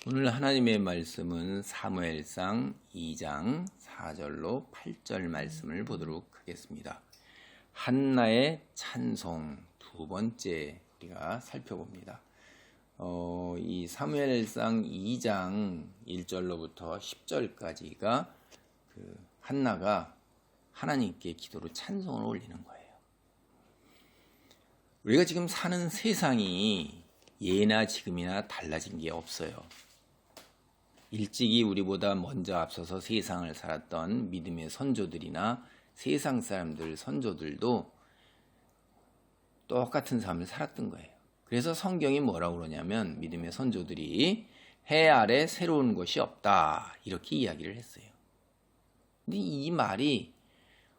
오늘 하나님의 말씀은 사무엘상 2장 4절로 8절 말씀을 보도록 하겠습니다. 한나의 찬송 두 번째 우리가 살펴봅니다. 이 사무엘상 2장 1절로부터 10절까지가 한나가 하나님께 기도로 찬송을 올리는 거예요. 우리가 지금 사는 세상이 예나 지금이나 달라진 게 없어요. 일찍이 우리보다 먼저 앞서서 세상을 살았던 믿음의 선조들이나 세상 사람들, 선조들도 똑같은 삶을 살았던 거예요. 그래서 성경이 뭐라고 그러냐면 믿음의 선조들이 해 아래 새로운 것이 없다 이렇게 이야기를 했어요. 근데 이 말이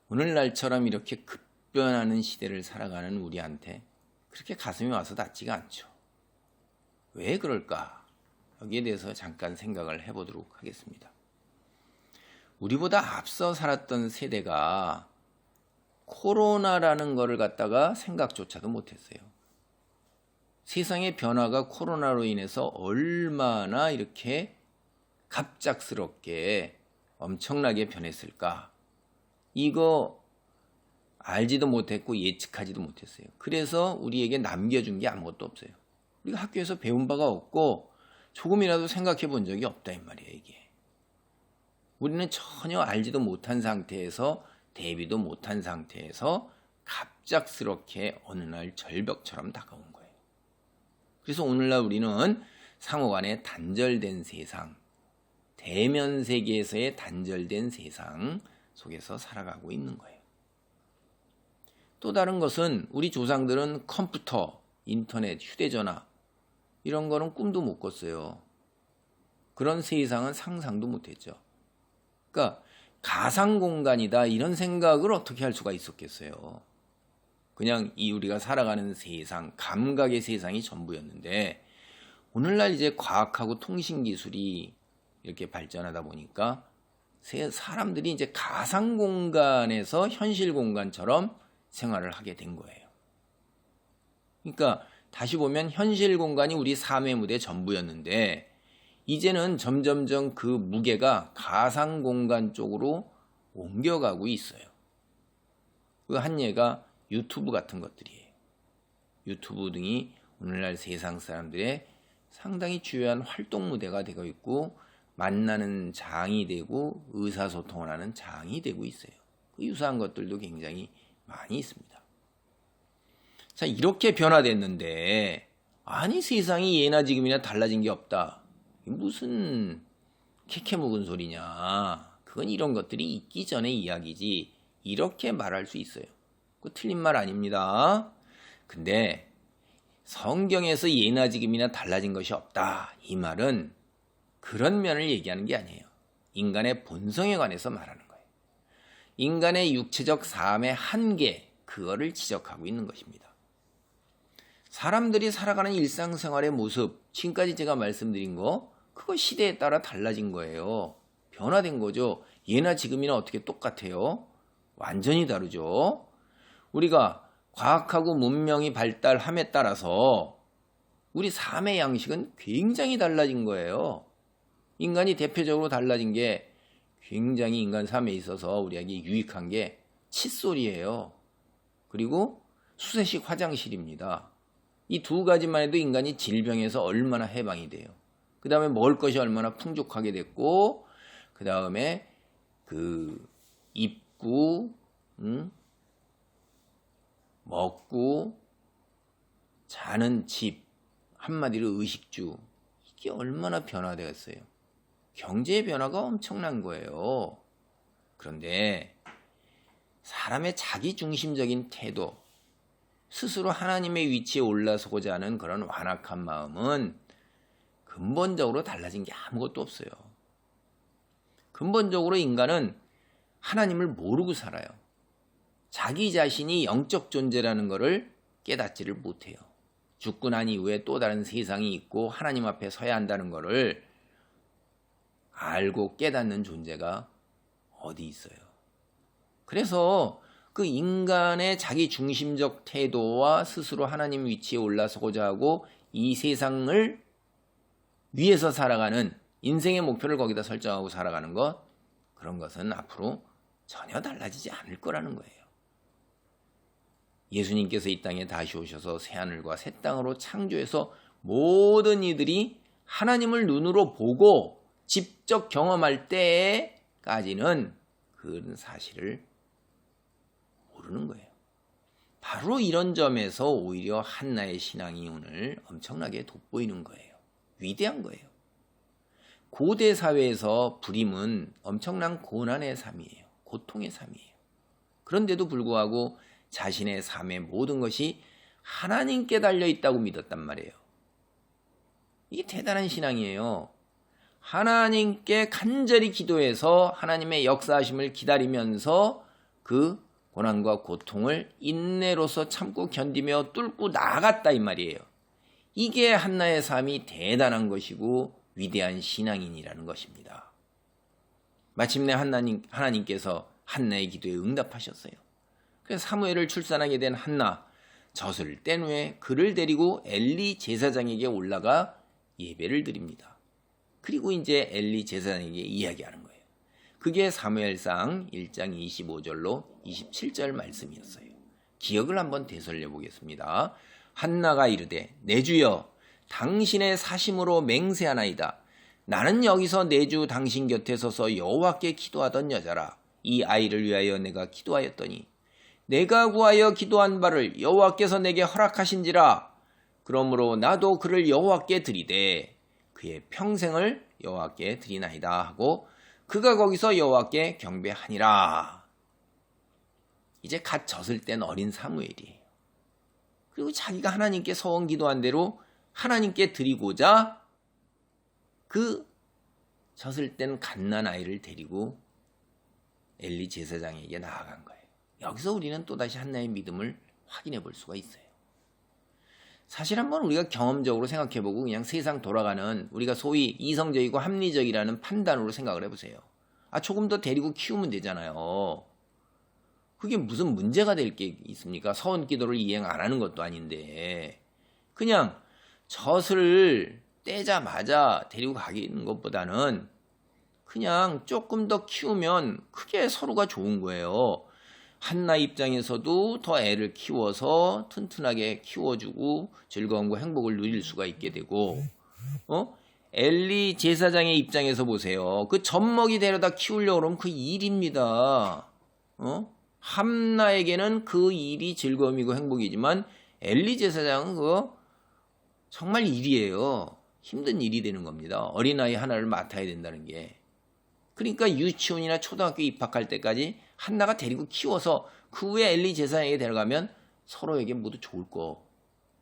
오늘날처럼 이렇게 급변하는 시대를 살아가는 우리한테 그렇게 가슴이 와서 닿지가 않죠. 왜 그럴까? 여기에 대해서 잠깐 생각을 해보도록 하겠습니다. 우리보다 앞서 살았던 세대가 코로나라는 거를 갖다가 생각조차도 못했어요. 세상의 변화가 코로나로 인해서 얼마나 이렇게 갑작스럽게 엄청나게 변했을까? 이거 알지도 못했고 예측하지도 못했어요. 그래서 우리에게 남겨준 게 아무것도 없어요. 우리가 학교에서 배운 바가 없고 조금이라도 생각해 본 적이 없다 이 말이에요. 이게 우리는 전혀 알지도 못한 상태에서 대비도 못한 상태에서 갑작스럽게 어느 날 절벽처럼 다가온 거예요. 그래서 오늘날 우리는 상호간에 단절된 세상, 대면 세계에서의 단절된 세상 속에서 살아가고 있는 거예요. 또 다른 것은 우리 조상들은 컴퓨터, 인터넷, 휴대전화 이런 거는 꿈도 못 꿨어요. 그런 세상은 상상도 못했죠. 그러니까 가상공간이다 이런 생각을 어떻게 할 수가 있었겠어요. 그냥 이 우리가 살아가는 세상, 감각의 세상이 전부였는데 오늘날 이제 과학하고 통신기술이 이렇게 발전하다 보니까 사람들이 이제 가상공간에서 현실공간처럼 생활을 하게 된 거예요. 그러니까 다시 보면 현실 공간이 우리 삶의 무대 전부였는데 이제는 점점점 그 무게가 가상 공간 쪽으로 옮겨가고 있어요. 그 한 예가 유튜브 같은 것들이에요. 유튜브 등이 오늘날 세상 사람들의 상당히 주요한 활동 무대가 되고 있고 만나는 장이 되고 의사소통을 하는 장이 되고 있어요. 그 유사한 것들도 굉장히 많이 있습니다. 자, 이렇게 변화됐는데 아니 세상이 예나 지금이나 달라진 게 없다. 무슨 캐캐 묵은 소리냐. 그건 이런 것들이 있기 전의 이야기지. 이렇게 말할 수 있어요. 그 틀린 말 아닙니다. 근데 성경에서 예나 지금이나 달라진 것이 없다. 이 말은 그런 면을 얘기하는 게 아니에요. 인간의 본성에 관해서 말하는 거예요. 인간의 육체적 삶의 한계, 그거를 지적하고 있는 것입니다. 사람들이 살아가는 일상생활의 모습, 지금까지 제가 말씀드린 거, 그거 시대에 따라 달라진 거예요. 변화된 거죠. 예나 지금이나 어떻게 똑같아요? 완전히 다르죠. 우리가 과학하고 문명이 발달함에 따라서 우리 삶의 양식은 굉장히 달라진 거예요. 인간이 대표적으로 달라진 게 굉장히 인간 삶에 있어서 우리에게 유익한 게 칫솔이에요. 그리고 수세식 화장실입니다. 이 두 가지만 해도 인간이 질병에서 얼마나 해방이 돼요. 그 다음에 먹을 것이 얼마나 풍족하게 됐고, 그 다음에 입고, 먹고, 자는 집, 한마디로 의식주, 이게 얼마나 변화되었어요. 경제의 변화가 엄청난 거예요. 그런데 사람의 자기중심적인 태도, 스스로 하나님의 위치에 올라서고자 하는 그런 완악한 마음은 근본적으로 달라진 게 아무것도 없어요. 근본적으로 인간은 하나님을 모르고 살아요. 자기 자신이 영적 존재라는 것을 깨닫지를 못해요. 죽고 난 이후에 또 다른 세상이 있고 하나님 앞에 서야 한다는 것을 알고 깨닫는 존재가 어디 있어요. 그래서 그 인간의 자기 중심적 태도와 스스로 하나님 위치에 올라서고자 하고 이 세상을 위에서 살아가는 인생의 목표를 거기다 설정하고 살아가는 것, 그런 것은 앞으로 전혀 달라지지 않을 거라는 거예요. 예수님께서 이 땅에 다시 오셔서 새하늘과 새 땅으로 창조해서 모든 이들이 하나님을 눈으로 보고 직접 경험할 때까지는 그런 사실을 모르는 거예요. 바로 이런 점에서 오히려 한나의 신앙이 오늘 엄청나게 돋보이는 거예요. 위대한 거예요. 고대 사회에서 불임은 엄청난 고난의 삶이에요. 고통의 삶이에요. 그런데도 불구하고 자신의 삶의 모든 것이 하나님께 달려있다고 믿었단 말이에요. 이게 대단한 신앙이에요. 하나님께 간절히 기도해서 하나님의 역사하심을 기다리면서 그 고난과 고통을 인내로서 참고 견디며 뚫고 나아갔다 이 말이에요. 이게 한나의 삶이 대단한 것이고 위대한 신앙인이라는 것입니다. 마침내 하나님께서 한나의 기도에 응답하셨어요. 그래서 사무엘을 출산하게 된 한나, 젖을 뗀 후에 그를 데리고 엘리 제사장에게 올라가 예배를 드립니다. 그리고 이제 엘리 제사장에게 이야기하는 거예요. 그게 사무엘상 1장 25절로 27절 말씀이었어요. 기억을 한번 되살려 보겠습니다. 한나가 이르되 내 주여 당신의 사심으로 맹세하나이다. 나는 여기서 내 주 당신 곁에 서서 여호와께 기도하던 여자라. 이 아이를 위하여 내가 기도하였더니 내가 구하여 기도한 바를 여호와께서 내게 허락하신지라. 그러므로 나도 그를 여호와께 드리되 그의 평생을 여호와께 드리나이다 하고 그가 거기서 여호와께 경배하니라. 이제 갓 젖을 뗀 어린 사무엘이에요. 그리고 자기가 하나님께 서원 기도한 대로 하나님께 드리고자 그 젖을 뗀 갓난 아이를 데리고 엘리 제사장에게 나아간 거예요. 여기서 우리는 또다시 한나의 믿음을 확인해 볼 수가 있어요. 사실 한번 우리가 경험적으로 생각해보고 그냥 세상 돌아가는 우리가 소위 이성적이고 합리적이라는 판단으로 생각을 해보세요. 조금 더 데리고 키우면 되잖아요. 그게 무슨 문제가 될 게 있습니까? 서원 기도를 이행 안 하는 것도 아닌데 그냥 젖을 떼자마자 데리고 가는 것보다는 그냥 조금 더 키우면 그게 서로가 좋은 거예요. 한나 입장에서도 더 애를 키워서 튼튼하게 키워주고 즐거움과 행복을 누릴 수가 있게 되고 엘리 제사장의 입장에서 보세요. 그 젖먹이 데려다 키우려고 그러면 그 일입니다. 한나에게는 그 일이 즐거움이고 행복이지만 엘리 제사장은 그거 정말 일이에요. 힘든 일이 되는 겁니다. 어린아이 하나를 맡아야 된다는 게. 그러니까 유치원이나 초등학교 입학할 때까지 한나가 데리고 키워서 그 후에 엘리 제사장에게 데려가면 서로에게 모두 좋을 거.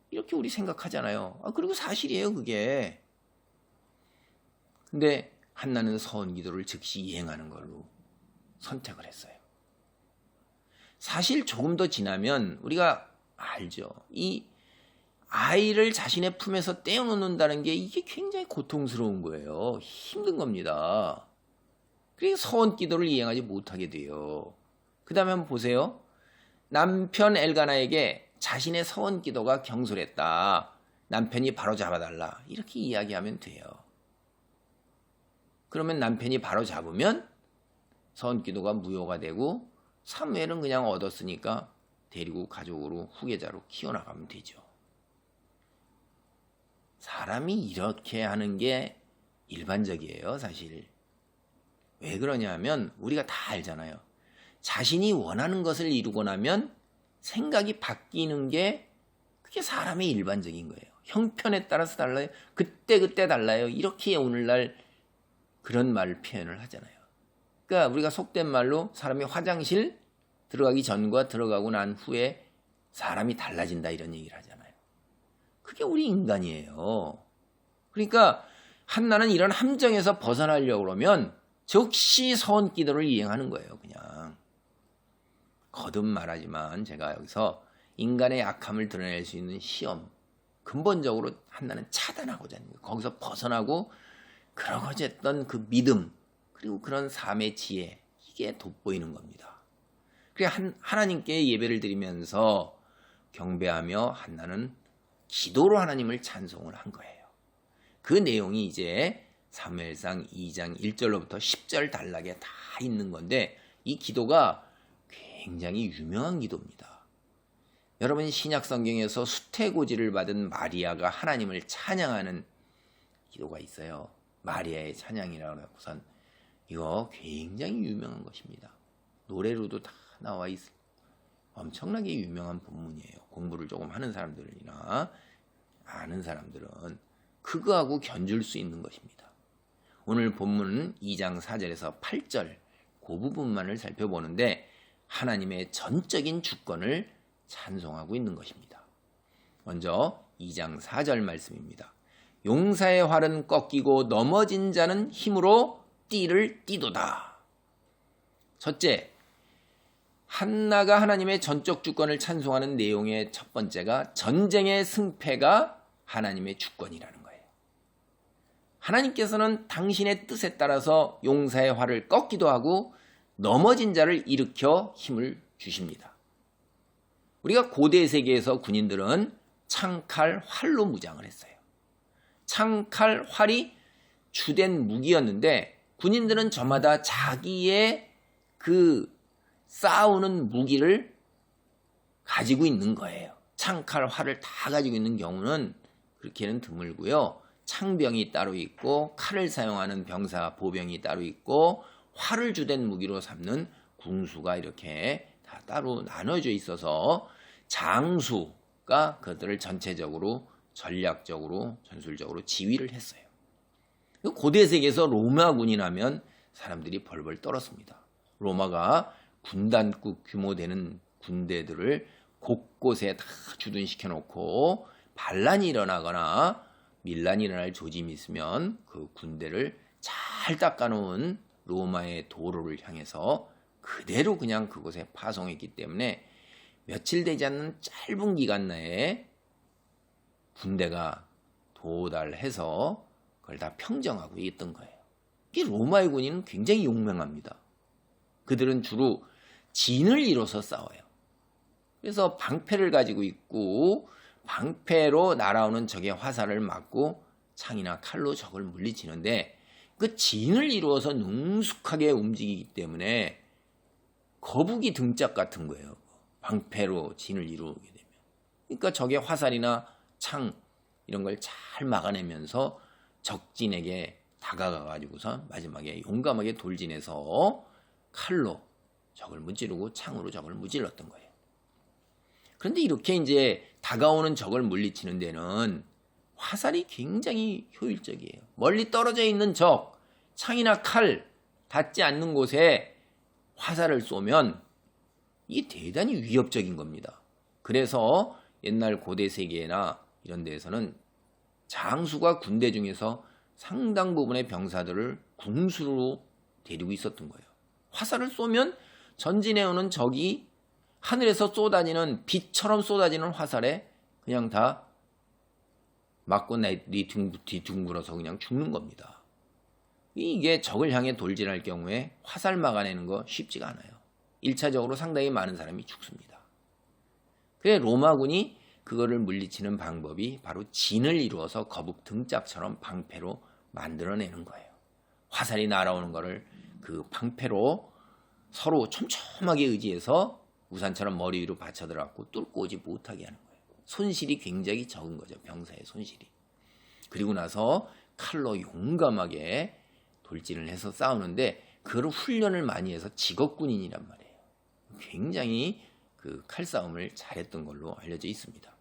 이렇게 우리 생각하잖아요. 그리고 사실이에요, 그게. 근데 한나는 서원 기도를 즉시 이행하는 걸로 선택을 했어요. 사실 조금 더 지나면 우리가 알죠. 이 아이를 자신의 품에서 떼어놓는다는 게 이게 굉장히 고통스러운 거예요. 힘든 겁니다. 그래서 서원 기도를 이행하지 못하게 돼요. 그 다음에 한번 보세요. 남편 엘가나에게 자신의 서원 기도가 경솔했다. 남편이 바로 잡아달라. 이렇게 이야기하면 돼요. 그러면 남편이 바로 잡으면 서원 기도가 무효가 되고 사무엘은 그냥 얻었으니까 데리고 가족으로 후계자로 키워나가면 되죠. 사람이 이렇게 하는 게 일반적이에요, 사실. 왜 그러냐면 우리가 다 알잖아요. 자신이 원하는 것을 이루고 나면 생각이 바뀌는 게 그게 사람의 일반적인 거예요. 형편에 따라서 달라요. 그때 달라요. 이렇게 오늘날 그런 말을 표현을 하잖아요. 그러니까 우리가 속된 말로 사람이 화장실 들어가기 전과 들어가고 난 후에 사람이 달라진다 이런 얘기를 하잖아요. 그게 우리 인간이에요. 그러니까 한나는 이런 함정에서 벗어나려고 그러면 즉시 서원 기도를 이행하는 거예요. 그냥 거듭 말하지만 제가 여기서 인간의 약함을 드러낼 수 있는 시험 근본적으로 한나는 차단하고자 하는 거예요. 거기서 벗어나고 그러고자 했던 그 믿음 그리고 그런 삶의 지혜 이게 돋보이는 겁니다. 그래 하나님께 예배를 드리면서 경배하며 한나는 기도로 하나님을 찬송을 한 거예요. 그 내용이 이제 사무엘상 2장 1절로부터 10절 단락에 다 있는 건데 이 기도가 굉장히 유명한 기도입니다. 여러분 신약 성경에서 수태고지를 받은 마리아가 하나님을 찬양하는 기도가 있어요. 마리아의 찬양이라고 해서는 이거 굉장히 유명한 것입니다. 노래로도 다 나와 있어요. 엄청나게 유명한 본문이에요. 공부를 조금 하는 사람들이나 아는 사람들은 그거하고 견줄 수 있는 것입니다. 오늘 본문은 2장 4절에서 8절 그 부분만을 살펴보는데 하나님의 전적인 주권을 찬송하고 있는 것입니다. 먼저 2장 4절 말씀입니다. 용사의 활은 꺾이고 넘어진 자는 힘으로 띠를 띠도다. 첫째, 한나가 하나님의 전적 주권을 찬송하는 내용의 첫 번째가 전쟁의 승패가 하나님의 주권이라는 거예요. 하나님께서는 당신의 뜻에 따라서 용사의 활을 꺾기도 하고 넘어진 자를 일으켜 힘을 주십니다. 우리가 고대 세계에서 군인들은 창칼, 활로 무장을 했어요. 창칼, 활이 주된 무기였는데 군인들은 저마다 자기의 그 싸우는 무기를 가지고 있는 거예요. 창칼, 활을 다 가지고 있는 경우는 그렇게는 드물고요. 창병이 따로 있고 칼을 사용하는 병사, 보병이 따로 있고 활을 주된 무기로 삼는 궁수가 이렇게 다 따로 나눠져 있어서 장수가 그들을 전체적으로 전략적으로 전술적으로 지휘를 했어요. 고대 세계에서 로마군이라면 사람들이 벌벌 떨었습니다. 로마가 군단급 규모 되는 군대들을 곳곳에 다 주둔시켜 놓고 반란이 일어나거나 밀란이 일어날 조짐이 있으면 그 군대를 잘 닦아놓은 로마의 도로를 향해서 그대로 그냥 그곳에 파송했기 때문에 며칠 되지 않는 짧은 기간 내에 군대가 도달해서 그걸 다 평정하고 있던 거예요. 이 로마의 군인은 굉장히 용맹합니다. 그들은 주로 진을 이뤄서 싸워요. 그래서 방패를 가지고 있고 방패로 날아오는 적의 화살을 맞고 창이나 칼로 적을 물리치는데 그 진을 이루어서 능숙하게 움직이기 때문에 거북이 등짝 같은 거예요. 방패로 진을 이루게 되면. 그러니까 적의 화살이나 창 이런 걸 잘 막아내면서 적진에게 다가가가지고서 마지막에 용감하게 돌진해서 칼로 적을 무찌르고 창으로 적을 무찔렀던 거예요. 그런데 이렇게 이제 다가오는 적을 물리치는 데는 화살이 굉장히 효율적이에요. 멀리 떨어져 있는 적, 창이나 칼 닿지 않는 곳에 화살을 쏘면 이게 대단히 위협적인 겁니다. 그래서 옛날 고대 세계나 이런 데에서는 장수가 군대 중에서 상당 부분의 병사들을 궁수로 데리고 있었던 거예요. 화살을 쏘면 전진해 오는 적이 하늘에서 쏟아지는 빛처럼 쏟아지는 화살에 그냥 다 맞고 뒤둥글어서 그냥 죽는 겁니다. 이게 적을 향해 돌진할 경우에 화살 막아내는 거 쉽지가 않아요. 1차적으로 상당히 많은 사람이 죽습니다. 그래서 로마군이 그거를 물리치는 방법이 바로 진을 이루어서 거북 등짝처럼 방패로 만들어내는 거예요. 화살이 날아오는 거를 그 방패로 서로 촘촘하게 의지해서 우산처럼 머리 위로 받쳐들어갖고 뚫고 오지 못하게 하는 거예요. 손실이 굉장히 적은 거죠. 병사의 손실이. 그리고 나서 칼로 용감하게 돌진을 해서 싸우는데 그걸 훈련을 많이 해서 직업군인이란 말이에요. 굉장히 그 칼싸움을 잘했던 걸로 알려져 있습니다.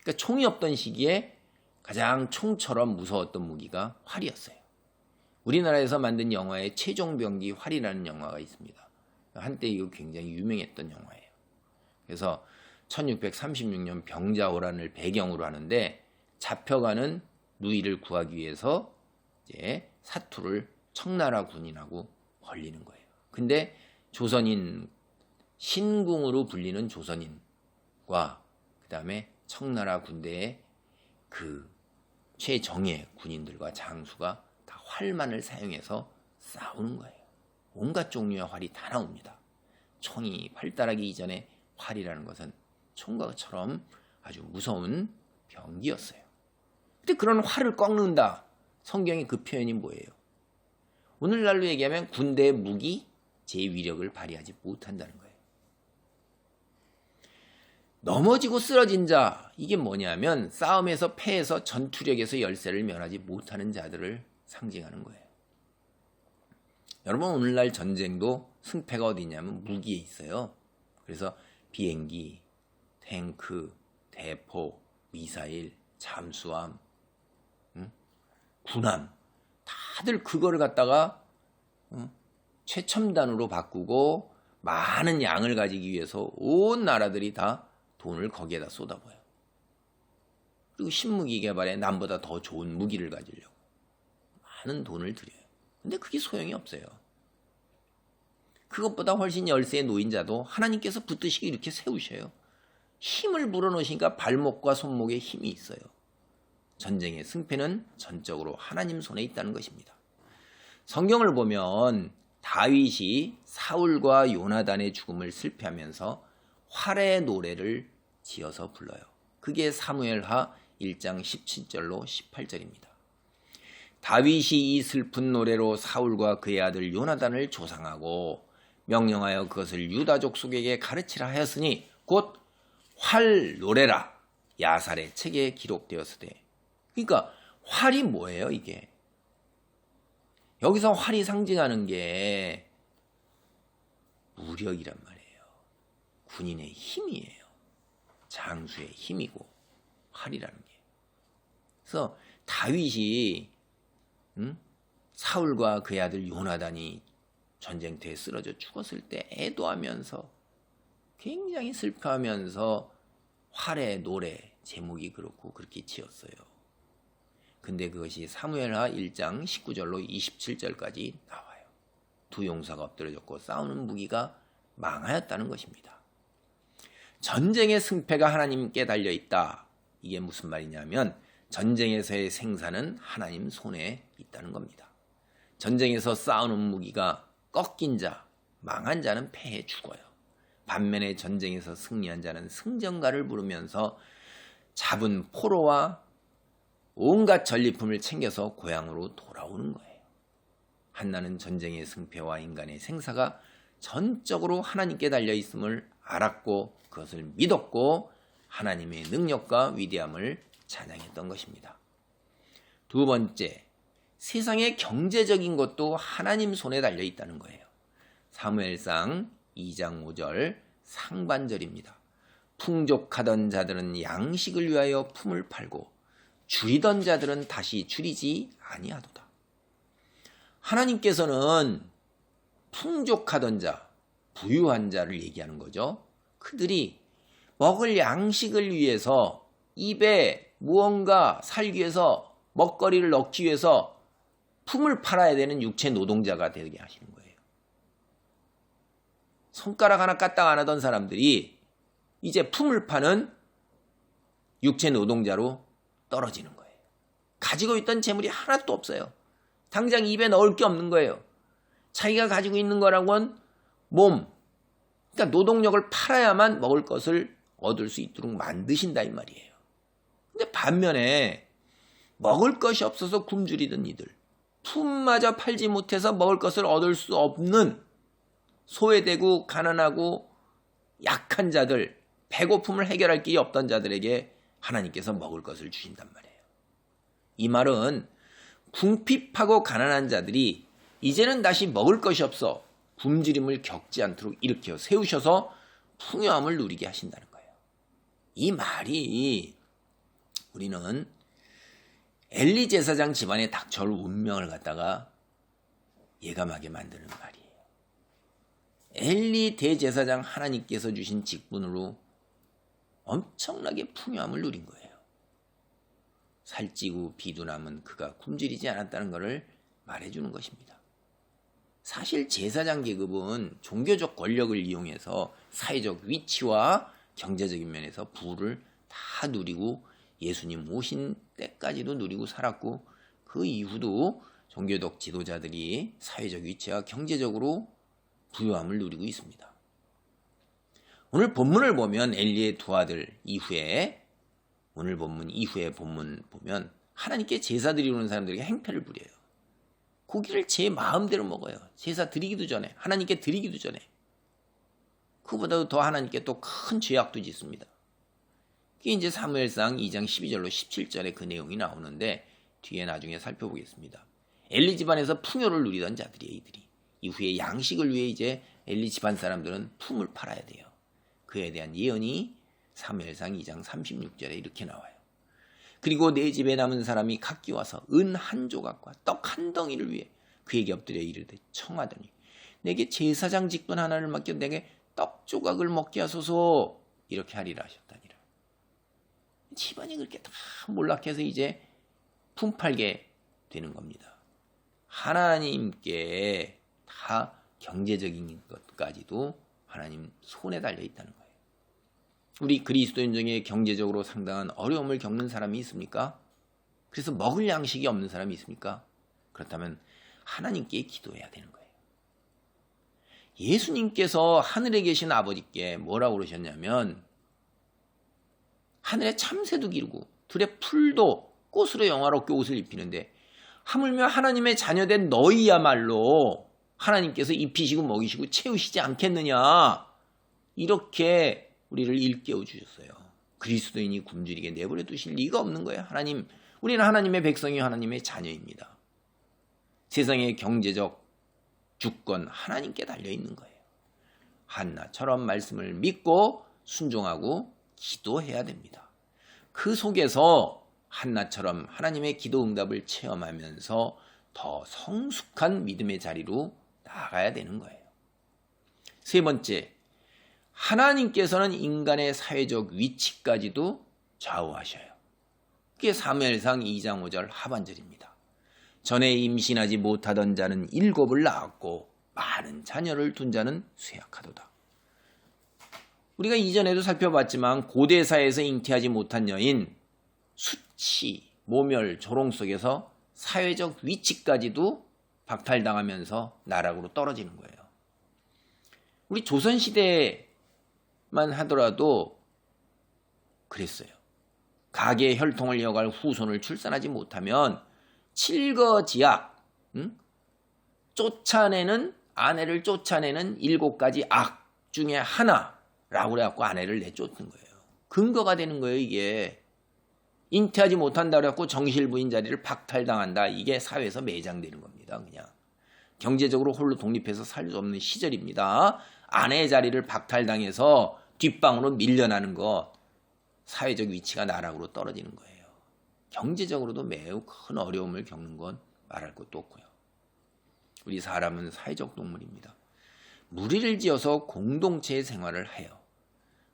그러니까 총이 없던 시기에 가장 총처럼 무서웠던 무기가 활이었어요. 우리나라에서 만든 영화에 최종병기 활이라는 영화가 있습니다. 한때 이거 굉장히 유명했던 영화예요. 그래서 1636년 병자호란을 배경으로 하는데 잡혀가는 누이를 구하기 위해서 이제 사투를 청나라 군인하고 벌리는 거예요. 근데 조선인 신궁으로 불리는 조선인과 그 다음에 청나라 군대의 그 최정예 군인들과 장수가 다 활만을 사용해서 싸우는 거예요. 온갖 종류의 활이 다 나옵니다. 총이 발달하기 이전에 활이라는 것은 총과처럼 아주 무서운 병기였어요. 근데 그런 활을 꺾는다. 성경의 그 표현이 뭐예요? 오늘날로 얘기하면 군대의 무기, 제 위력을 발휘하지 못한다는 거예요. 넘어지고 쓰러진 자, 이게 뭐냐면 싸움에서 패해서 전투력에서 열세를 면하지 못하는 자들을 상징하는 거예요. 여러분, 오늘날 전쟁도 승패가 어디 있냐면 무기에 있어요. 그래서 비행기, 탱크, 대포, 미사일, 잠수함, 군함, 다들 그거를 갖다가 최첨단으로 바꾸고 많은 양을 가지기 위해서 온 나라들이 다 돈을 거기에다 쏟아부어요. 그리고 신무기 개발에 남보다 더 좋은 무기를 가지려고 많은 돈을 들여요. 근데 그게 소용이 없어요. 그것보다 훨씬 열세의 노인자도 하나님께서 붙드시기 이렇게 세우셔요. 힘을 불어넣으시니까 발목과 손목에 힘이 있어요. 전쟁의 승패는 전적으로 하나님 손에 있다는 것입니다. 성경을 보면 다윗이 사울과 요나단의 죽음을 슬퍼하면서 활의 노래를 지어서 불러요. 그게 사무엘하 1장 17절로 18절입니다. 다윗이 이 슬픈 노래로 사울과 그의 아들 요나단을 조상하고 명령하여 그것을 유다 족속에게 가르치라 하였으니 곧 활 노래라 야살의 책에 기록되었으되. 그러니까 활이 뭐예요, 이게? 여기서 활이 상징하는 게 무력이란 말이에요. 군인의 힘이에요. 장수의 힘이고 활이라는 게. 그래서 다윗이 사울과 그의 아들 요나단이 전쟁터에 쓰러져 죽었을 때 애도하면서 굉장히 슬퍼하면서 활의 노래, 제목이 그렇고 그렇게 지었어요. 근데 그것이 사무엘하 1장 19절로 27절까지 나와요. 두 용사가 엎드려졌고 싸우는 무기가 망하였다는 것입니다. 전쟁의 승패가 하나님께 달려있다. 이게 무슨 말이냐면 전쟁에서의 생사는 하나님 손에 있다는 겁니다. 전쟁에서 싸우는 무기가 꺾인 자, 망한 자는 패해 죽어요. 반면에 전쟁에서 승리한 자는 승전가를 부르면서 잡은 포로와 온갖 전리품을 챙겨서 고향으로 돌아오는 거예요. 한나는 전쟁의 승패와 인간의 생사가 전적으로 하나님께 달려있음을 알았고 그것을 믿었고 하나님의 능력과 위대함을 찬양했던 것입니다. 두 번째, 세상의 경제적인 것도 하나님 손에 달려있다는 거예요. 사무엘상 2장 5절 상반절입니다. 풍족하던 자들은 양식을 위하여 품을 팔고 줄이던 자들은 다시 줄이지 아니하도다. 하나님께서는 풍족하던 자, 부유한 자를 얘기하는 거죠. 그들이 먹을 양식을 위해서 입에 무언가 살기 위해서 먹거리를 넣기 위해서 품을 팔아야 되는 육체 노동자가 되게 하시는 거예요. 손가락 하나 까딱 안 하던 사람들이 이제 품을 파는 육체 노동자로 떨어지는 거예요. 가지고 있던 재물이 하나도 없어요. 당장 입에 넣을 게 없는 거예요. 자기가 가지고 있는 거라고는 몸, 그러니까 노동력을 팔아야만 먹을 것을 얻을 수 있도록 만드신다 이 말이에요. 근데 반면에 먹을 것이 없어서 굶주리던 이들, 품마저 팔지 못해서 먹을 것을 얻을 수 없는 소외되고 가난하고 약한 자들, 배고픔을 해결할 길이 없던 자들에게 하나님께서 먹을 것을 주신단 말이에요. 이 말은 궁핍하고 가난한 자들이 이제는 다시 먹을 것이 없어 굶주림을 겪지 않도록 일으켜 세우셔서 풍요함을 누리게 하신다는 거예요. 이 말이 우리는 엘리 제사장 집안에 닥쳐올 운명을 갖다가 예감하게 만드는 말이에요. 엘리 대제사장 하나님께서 주신 직분으로 엄청나게 풍요함을 누린 거예요. 살찌고 비둔함은 그가 굶주리지 않았다는 것을 말해주는 것입니다. 사실 제사장 계급은 종교적 권력을 이용해서 사회적 위치와 경제적인 면에서 부를 다 누리고 예수님 오신 때까지도 누리고 살았고 그 이후도 종교적 지도자들이 사회적 위치와 경제적으로 부유함을 누리고 있습니다. 오늘 본문을 보면 엘리의 두 아들 이후에 오늘 본문 이후의 본문 보면 하나님께 제사 드리러 오는 사람들에게 행패를 부려요. 고기를 제 마음대로 먹어요. 제사 드리기도 전에, 하나님께 드리기도 전에. 그보다도 더 하나님께 또 큰 죄악도 짓습니다. 이게 이제 사무엘상 2장 12절로 17절에 그 내용이 나오는데 뒤에 나중에 살펴보겠습니다. 엘리 집안에서 풍요를 누리던 자들이에요, 이들이. 이후에 양식을 위해 이제 엘리 집안 사람들은 품을 팔아야 돼요. 그에 대한 예언이 사무엘상 2장 36절에 이렇게 나와요. 그리고 내 집에 남은 사람이 각기 와서 은 한 조각과 떡 한 덩이를 위해 그에게 엎드려 이르되 청하더니 내게 제사장 직분 하나를 맡겨 내게 떡 조각을 먹게 하소서 이렇게 하리라 하셨다니라. 집안이 그렇게 다 몰락해서 이제 품 팔게 되는 겁니다. 하나님께 다 경제적인 것까지도 하나님 손에 달려 있다는 거예요. 우리 그리스도인 중에 경제적으로 상당한 어려움을 겪는 사람이 있습니까? 그래서 먹을 양식이 없는 사람이 있습니까? 그렇다면 하나님께 기도해야 되는 거예요. 예수님께서 하늘에 계신 아버지께 뭐라고 그러셨냐면 하늘에 참새도 기르고 들에 풀도 꽃으로 영화롭게 옷을 입히는데 하물며 하나님의 자녀된 너희야말로 하나님께서 입히시고 먹이시고 채우시지 않겠느냐 이렇게 우리를 일깨워 주셨어요. 그리스도인이 굶주리게 내버려 두실 리가 없는 거예요. 하나님, 우리는 하나님의 백성이 하나님의 자녀입니다. 세상의 경제적 주권 하나님께 달려있는 거예요. 한나처럼 말씀을 믿고 순종하고 기도해야 됩니다. 그 속에서 한나처럼 하나님의 기도 응답을 체험하면서 더 성숙한 믿음의 자리로 나아가야 되는 거예요. 세 번째, 하나님께서는 인간의 사회적 위치까지도 좌우하셔요. 그게 사무엘상 2장 5절 하반절입니다. 전에 임신하지 못하던 자는 7을 낳았고 많은 자녀를 둔 자는 쇠약하도다. 우리가 이전에도 살펴봤지만 고대사에서 잉태하지 못한 여인, 수치, 모멸, 조롱 속에서 사회적 위치까지도 박탈당하면서 나락으로 떨어지는 거예요. 우리 조선시대만 하더라도 그랬어요. 가계의 혈통을 이어갈 후손을 출산하지 못하면 칠거지약, 아내를 쫓아내는 7가지 악 중에 하나라고 그래갖고 아내를 내쫓는 거예요. 근거가 되는 거예요, 이게. 잉태하지 못한다 그래갖고 정실부인 자리를 박탈당한다. 이게 사회에서 매장되는 겁니다, 그냥. 경제적으로 홀로 독립해서 살 수 없는 시절입니다. 아내의 자리를 박탈당해서 뒷방으로 밀려나는 거, 사회적 위치가 나락으로 떨어지는 거예요. 경제적으로도 매우 큰 어려움을 겪는 건 말할 것도 없고요. 우리 사람은 사회적 동물입니다. 무리를 지어서 공동체의 생활을 해요.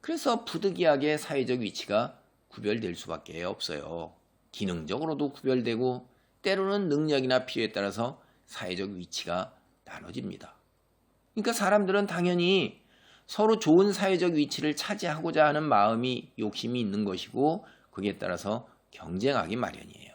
그래서 부득이하게 사회적 위치가 구별될 수밖에 없어요. 기능적으로도 구별되고 때로는 능력이나 필요에 따라서 사회적 위치가 나눠집니다. 그러니까 사람들은 당연히 서로 좋은 사회적 위치를 차지하고자 하는 마음이 욕심이 있는 것이고 거기에 따라서 경쟁하기 마련이에요.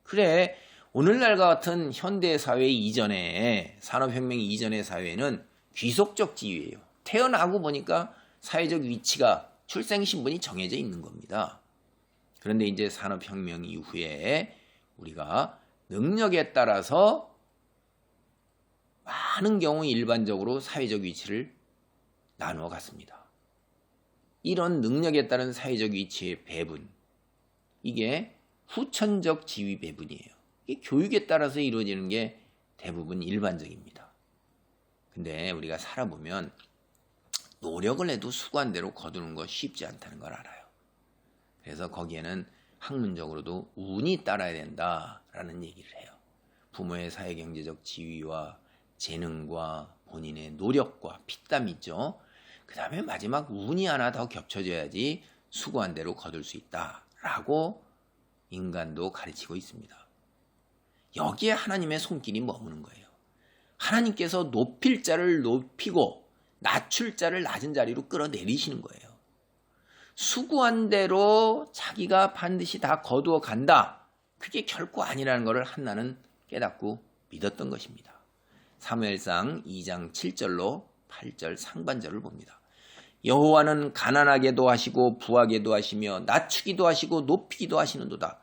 그래 오늘날과 같은 현대사회 이전에 산업혁명 이전의 사회는 귀속적 지위예요. 태어나고 보니까 사회적 위치가 출생신분이 정해져 있는 겁니다. 그런데 이제 산업혁명 이후에 우리가 능력에 따라서 많은 경우 일반적으로 사회적 위치를 나누어 갔습니다. 이런 능력에 따른 사회적 위치의 배분, 이게 후천적 지위 배분이에요. 이게 교육에 따라서 이루어지는 게 대부분 일반적입니다. 근데 우리가 살아보면 노력을 해도 수고한 대로 거두는 거 쉽지 않다는 걸 알아요. 그래서 거기에는 학문적으로도 운이 따라야 된다라는 얘기를 해요. 부모의 사회경제적 지위와 재능과 본인의 노력과 피땀 있죠. 그 다음에 마지막 운이 하나 더 겹쳐져야지 수고한 대로 거둘 수 있다라고 인간도 가르치고 있습니다. 여기에 하나님의 손길이 머무는 거예요. 하나님께서 높일 자를 높이고 낮출 자를 낮은 자리로 끌어내리시는 거예요. 수고한 대로 자기가 반드시 다 거두어 간다. 그게 결코 아니라는 것을 한나는 깨닫고 믿었던 것입니다. 사무엘상 2장 7절로 8절 상반절을 봅니다. 여호와는 가난하게도 하시고 부하게도 하시며 낮추기도 하시고 높이기도 하시는도다.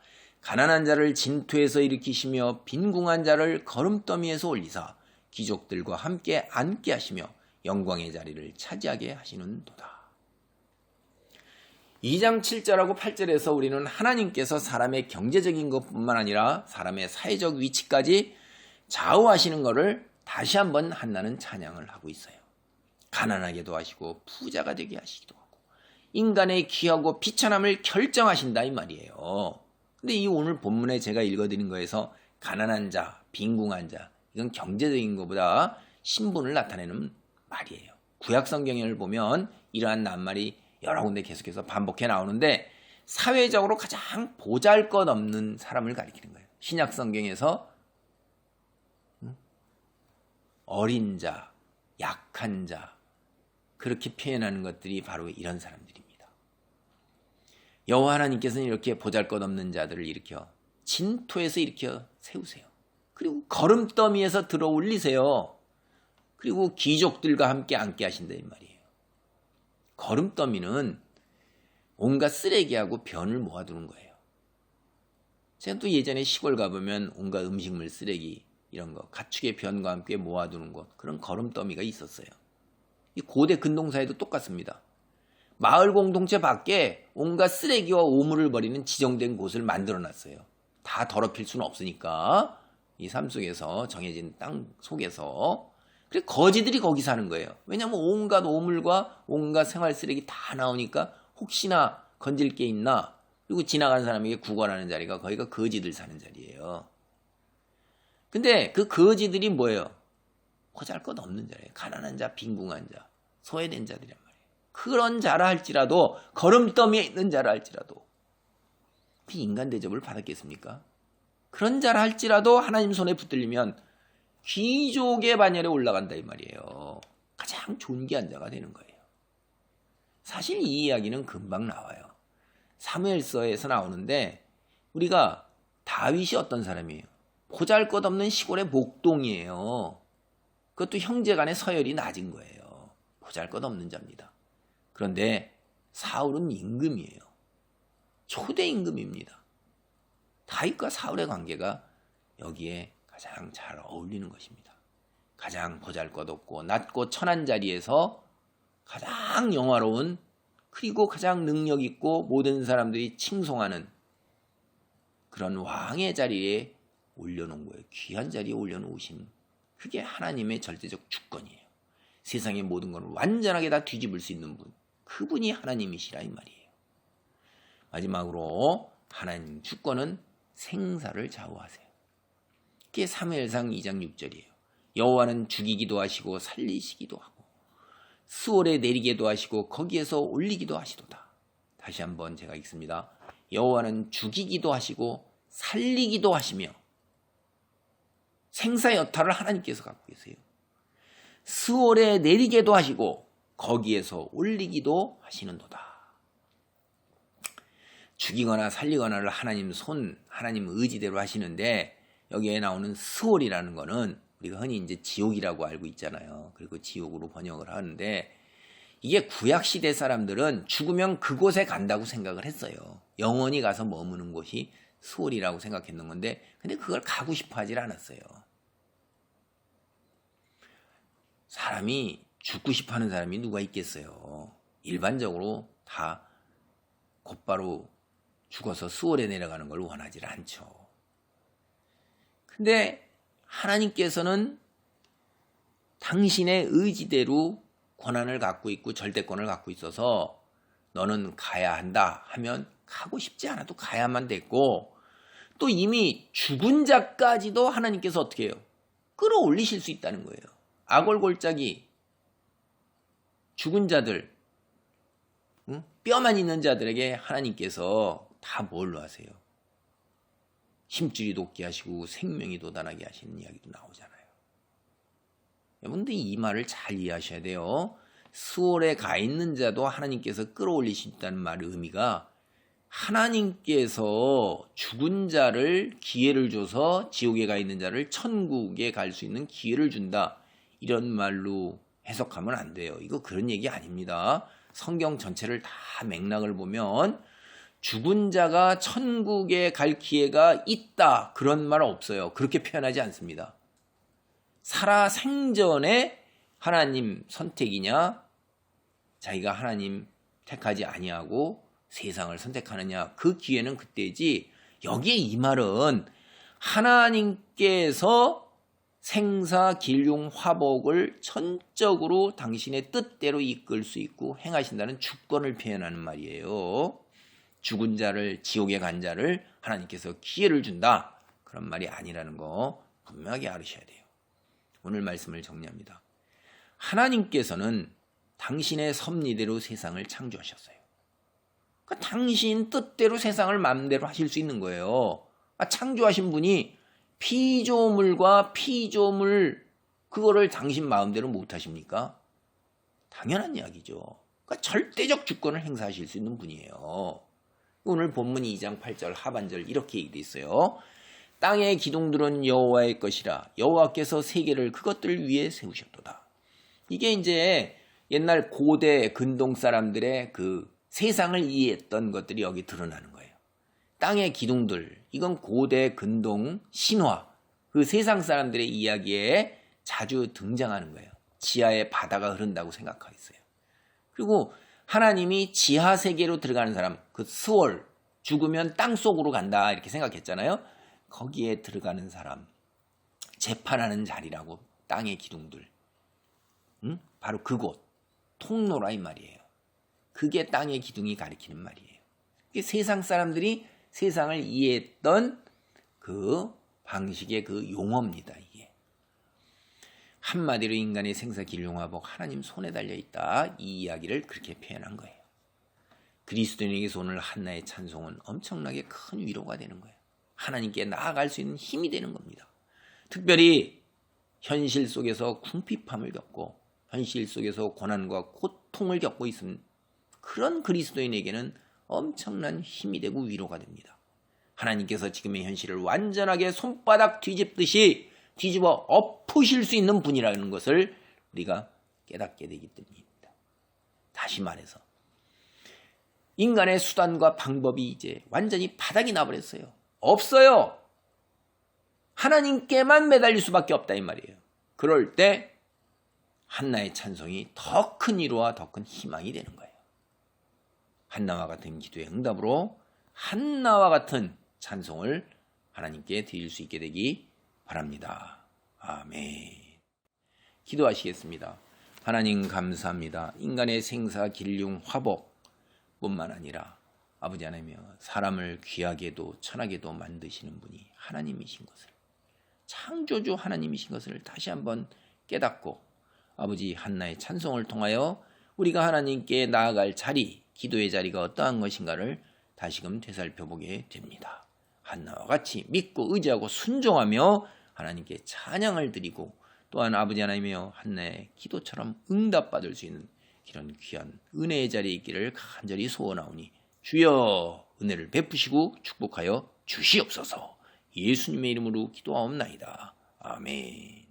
가난한 자를 진토에서 일으키시며 빈궁한 자를 거름더미에서 올리사 귀족들과 함께 앉게 하시며 영광의 자리를 차지하게 하시는도다. 2장 7절하고 8절에서 우리는 하나님께서 사람의 경제적인 것뿐만 아니라 사람의 사회적 위치까지 좌우하시는 것을 다시 한번 한나는 찬양을 하고 있어요. 가난하게도 하시고 부자가 되게 하시기도 하고 인간의 귀하고 비천함을 결정하신다 이 말이에요. 근데 이 오늘 본문에 제가 읽어드린 거에서 가난한 자, 빈궁한 자 이건 경제적인 것보다 신분을 나타내는 말이에요. 구약 성경을 보면 이러한 낱말이 여러 군데 계속해서 반복해 나오는데 사회적으로 가장 보잘것없는 사람을 가리키는 거예요. 신약 성경에서 어린 자, 약한 자 그렇게 표현하는 것들이 바로 이런 사람들입니다. 여호와 하나님께서는 이렇게 보잘것없는 자들을 일으켜 진토에서 일으켜 세우세요. 그리고 거름더미에서 들어 올리세요. 그리고 귀족들과 함께 앉게 하신다 이 말이에요. 거름더미는 온갖 쓰레기하고 변을 모아두는 거예요. 제가 또 예전에 시골 가보면 온갖 음식물 쓰레기 이런 거 가축의 변과 함께 모아두는 곳 그런 거름더미가 있었어요. 이 고대 근동사에도 똑같습니다. 마을 공동체 밖에 온갖 쓰레기와 오물을 버리는 지정된 곳을 만들어놨어요. 다 더럽힐 수는 없으니까 이 삶 속에서 정해진 땅 속에서 그래 거지들이 거기 사는 거예요. 왜냐하면 온갖 오물과 온갖 생활 쓰레기 다 나오니까 혹시나 건질 게 있나 그리고 지나가는 사람에게 구걸하는 자리가 거기가 거지들 사는 자리예요. 근데 그 거지들이 뭐예요? 보잘것없는 자예요. 가난한 자, 빈궁한 자, 소외된 자들이란 말이에요. 그런 자라 할지라도 거름더미에 있는 자라 할지라도 그 인간 대접을 받았겠습니까? 그런 자라 할지라도 하나님 손에 붙들리면 귀족의 반열에 올라간다 이 말이에요. 가장 존귀한 자가 되는 거예요. 사실 이 이야기는 금방 나와요. 사무엘서에서 나오는데 우리가 다윗이 어떤 사람이에요? 보잘것없는 시골의 목동이에요. 그것도 형제간의 서열이 낮은 거예요. 보잘것없는 자입니다. 그런데 사울은 임금이에요. 초대 임금입니다. 다윗과 사울의 관계가 여기에 가장 잘 어울리는 것입니다. 가장 보잘것없고 낮고 천한 자리에서 가장 영화로운 그리고 가장 능력 있고 모든 사람들이 칭송하는 그런 왕의 자리에 올려놓은 거예요. 귀한 자리에 올려놓으신 그게 하나님의 절대적 주권이에요. 세상의 모든 걸 완전하게 다 뒤집을 수 있는 분 그분이 하나님이시라 이 말이에요. 마지막으로 하나님 주권은 생사를 좌우하세요. 그게 사무엘상 2장 6절이에요. 여호와는 죽이기도 하시고 살리시기도 하고 수월에 내리게도 하시고 거기에서 올리기도 하시도다. 다시 한번 제가 읽습니다. 여호와는 죽이기도 하시고 살리기도 하시며 생사 여타를 하나님께서 갖고 계세요. 수월에 내리게도 하시고 거기에서 올리기도 하시는도다. 죽이거나 살리거나를 하나님 의지대로 하시는데 여기에 나오는 스월이라는 거는 우리가 흔히 이제 지옥이라고 알고 있잖아요. 그리고 지옥으로 번역을 하는데 이게 구약시대 사람들은 죽으면 그곳에 간다고 생각을 했어요. 영원히 가서 머무는 곳이 스월이라고 생각했는 건데 근데 그걸 가고 싶어 하질 않았어요. 사람이 죽고 싶어 하는 사람이 누가 있겠어요. 일반적으로 다 곧바로 죽어서 수월에 내려가는 걸 원하지 않죠. 근데 하나님께서는 당신의 의지대로 권한을 갖고 있고 절대권을 갖고 있어서 너는 가야 한다 하면 가고 싶지 않아도 가야만 됐고 또 이미 죽은 자까지도 하나님께서 어떻게 해요? 끌어올리실 수 있다는 거예요. 아골골짜기 죽은 자들 뼈만 있는 자들에게 하나님께서 다 뭘로 하세요? 힘줄이 돋게 하시고 생명이 돋아나게 하시는 이야기도 나오잖아요. 여러분들 이 말을 잘 이해하셔야 돼요. 수월에 가 있는 자도 하나님께서 끌어올리신다는 말의 의미가 하나님께서 죽은 자를 기회를 줘서 지옥에 가 있는 자를 천국에 갈 수 있는 기회를 준다. 이런 말로 해석하면 안 돼요. 이거 그런 얘기 아닙니다. 성경 전체를 다 맥락을 보면 죽은 자가 천국에 갈 기회가 있다 그런 말 없어요. 그렇게 표현하지 않습니다. 살아 생전에 하나님 선택이냐, 자기가 하나님 택하지 아니하고 세상을 선택하느냐, 그 기회는 그때지. 여기에 이 말은 하나님께서 생사 길흉 화복을 전적으로 당신의 뜻대로 이끌 수 있고 행하신다는 주권을 표현하는 말이에요. 죽은 자를, 지옥에 간 자를 하나님께서 기회를 준다, 그런 말이 아니라는 거 분명하게 알으셔야 돼요. 오늘 말씀을 정리합니다. 하나님께서는 당신의 섭리대로 세상을 창조하셨어요. 그러니까 당신 뜻대로 세상을 마음대로 하실 수 있는 거예요. 창조하신 분이 피조물과 피조물 그거를 당신 마음대로 못 하십니까? 당연한 이야기죠. 그러니까 절대적 주권을 행사하실 수 있는 분이에요. 오늘 본문 2장 8절 하반절 이렇게 얘기돼 있어요. 땅의 기둥들은 여호와의 것이라 여호와께서 세계를 그것들 위에 세우셨도다. 이게 이제 옛날 고대 근동 사람들의 그 세상을 이해했던 것들이 여기 드러나는 거예요. 땅의 기둥들, 이건 고대 근동 신화, 그 세상 사람들의 이야기에 자주 등장하는 거예요. 지하에 바다가 흐른다고 생각하겠어요. 그리고 하나님이 지하 세계로 들어가는 사람, 그 스월, 죽으면 땅 속으로 간다 이렇게 생각했잖아요. 거기에 들어가는 사람, 재판하는 자리라고, 땅의 기둥들. 바로 그곳, 통로라 이 말이에요. 그게 땅의 기둥이 가리키는 말이에요. 이게 세상 사람들이 세상을 이해했던 그 방식의 그 용어입니다. 이게 한마디로 인간의 생사 길흉화복 하나님 손에 달려있다, 이 이야기를 그렇게 표현한 거예요. 그리스도인에게서 오늘 한나의 찬송은 엄청나게 큰 위로가 되는 거예요. 하나님께 나아갈 수 있는 힘이 되는 겁니다. 특별히 현실 속에서 궁핍함을 겪고 현실 속에서 고난과 고통을 겪고 있는 그런 그리스도인에게는 엄청난 힘이 되고 위로가 됩니다. 하나님께서 지금의 현실을 완전하게 손바닥 뒤집듯이 뒤집어 엎으실 수 있는 분이라는 것을 우리가 깨닫게 되기 때문입니다. 다시 말해서 인간의 수단과 방법이 이제 완전히 바닥이 나버렸어요. 없어요. 하나님께만 매달릴 수밖에 없다 이 말이에요. 그럴 때 한나의 찬송이 더 큰 위로와 더 큰 희망이 되는 거예요. 한나와 같은 기도의 응답으로 한나와 같은 찬송을 하나님께 드릴 수 있게 되기 바랍니다. 아멘. 기도하시겠습니다. 하나님 감사합니다. 인간의 생사 길흉 화복 뿐만 아니라 아버지 하나님이여, 사람을 귀하게도 천하게도 만드시는 분이 하나님이신 것을, 창조주 하나님이신 것을 다시 한번 깨닫고 아버지 한나의 찬송을 통하여 우리가 하나님께 나아갈 자리, 기도의 자리가 어떠한 것인가를 다시금 되살펴보게 됩니다. 한나와 같이 믿고 의지하고 순종하며 하나님께 찬양을 드리고, 또한 아버지 하나님이여 한나의 기도처럼 응답받을 수 있는 이런 귀한 은혜의 자리에 있기를 간절히 소원하오니 주여 은혜를 베푸시고 축복하여 주시옵소서. 예수님의 이름으로 기도하옵나이다. 아멘.